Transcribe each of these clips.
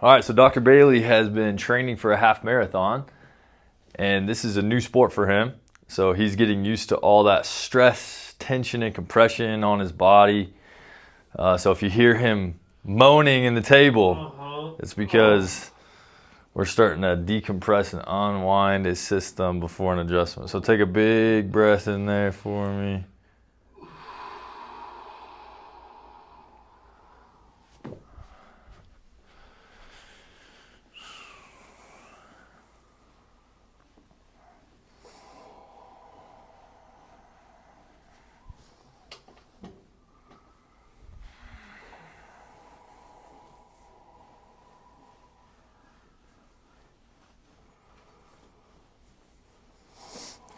All right, so Dr. Bailey has been training for a half marathon, and this is a new sport for him. So he's getting used to all that stress, tension, and compression on his body. So if you hear him moaning in the table, it's because we're starting to decompress and unwind his system before an adjustment. So take a big breath in there for me.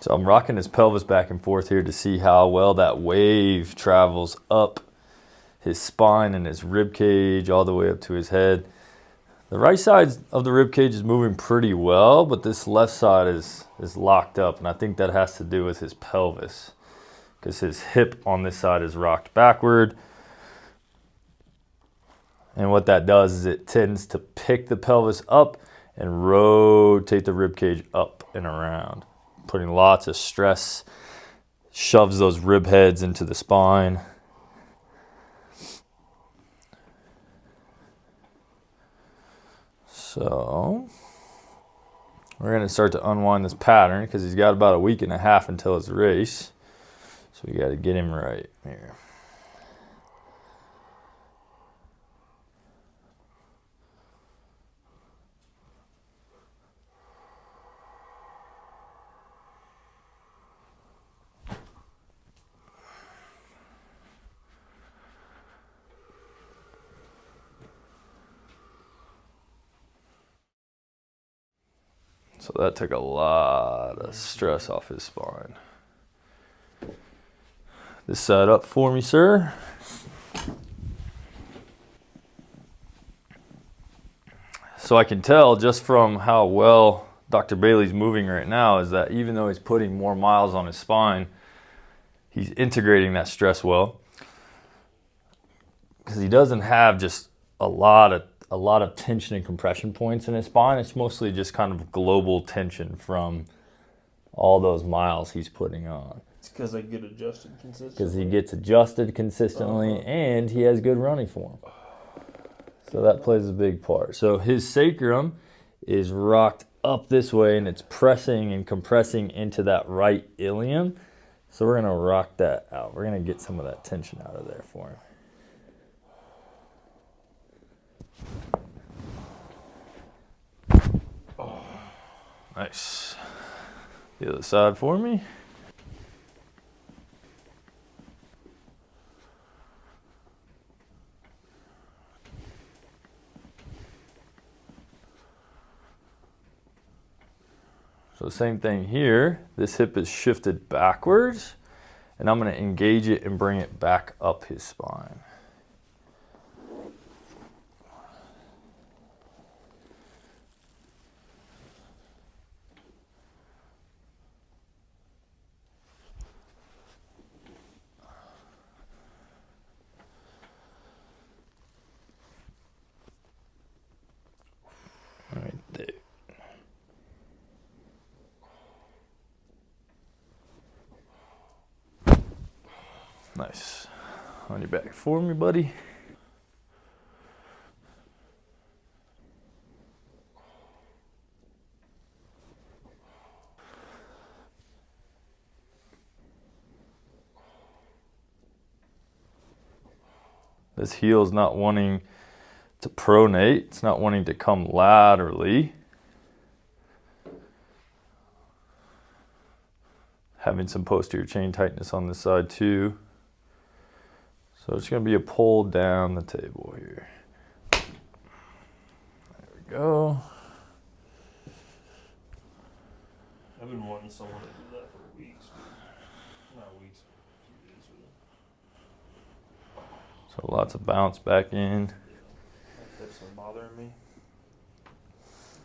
So I'm rocking his pelvis back and forth here to see how well that wave travels up his spine and his rib cage all the way up to his head. The right side of the rib cage is moving pretty well, but this left side is locked up, and I think that has to do with his pelvis because his hip on this side is rocked backward. And what that does is it tends to pick the pelvis up and rotate the rib cage up and around, putting lots of stress, shoves those rib heads into the spine. So we're going to start to unwind this pattern because he's got about a week and a half until his race. So we got to get him right here. So that took a lot of stress off his spine. This side up for me, sir. So I can tell just from how well Dr. Bailey's moving right now is that even though he's putting more miles on his spine, he's integrating that stress well. Because he doesn't have just a lot of tension and compression points in his spine. It's mostly just kind of global tension from all those miles he's putting on. It's because I get adjusted consistently. Because he gets adjusted consistently and he has good running form. So that plays a big part. So his sacrum is rocked up this way and it's pressing and compressing into that right ilium. So we're going to rock that out. We're going to get some of that tension out of there for him. Nice. The other side for me. So same thing here. This hip is shifted backwards, and I'm going to engage it and bring it back up his spine. Right there. Nice. On your back for me, buddy. This heel is not wanting to pronate. It's not wanting to come laterally. Having some posterior chain tightness on this side too. So it's going to be a pull down the table here. There we go. I've been wanting someone to do that for weeks. Not weeks, a few days with it. So lots of bounce back in. My hips are bothering me.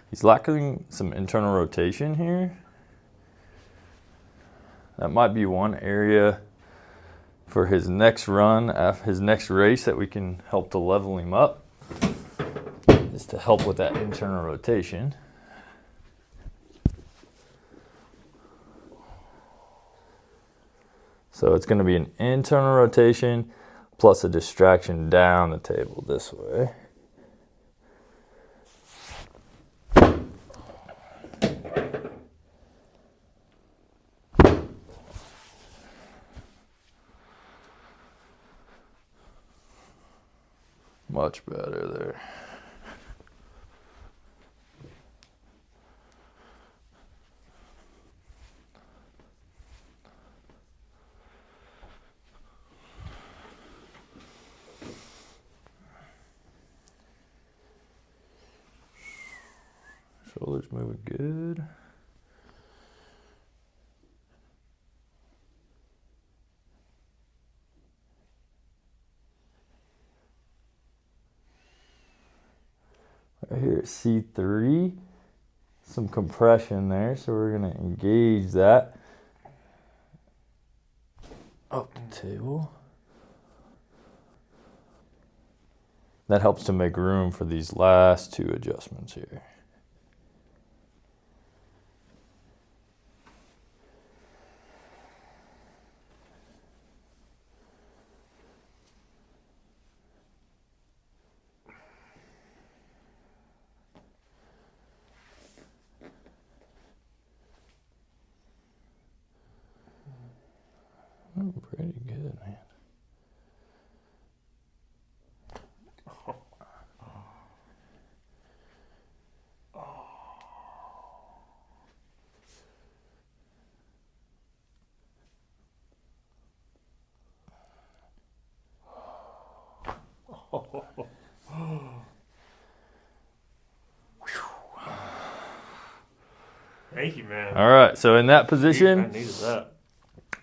He's lacking some internal rotation here. That might be one area for his next run, his next race, that we can help to level him up. This to help with that internal rotation. So it's going to be an internal rotation plus a distraction down the table this way. Much better there. Shoulders moving good. Right here at C3, some compression there, so we're going to engage that up the table. That helps to make room for these last two adjustments here. Oh, pretty good, man. Thank you, man. All right, so in that position, I needed that.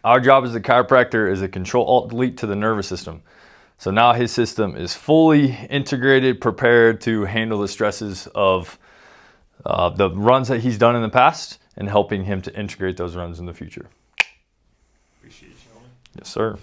our job as a chiropractor is a Control-Alt-Delete to the nervous system. So now his system is fully integrated, prepared to handle the stresses of the runs that he's done in the past and helping him to integrate those runs in the future. Appreciate you, gentlemen. Yes, sir.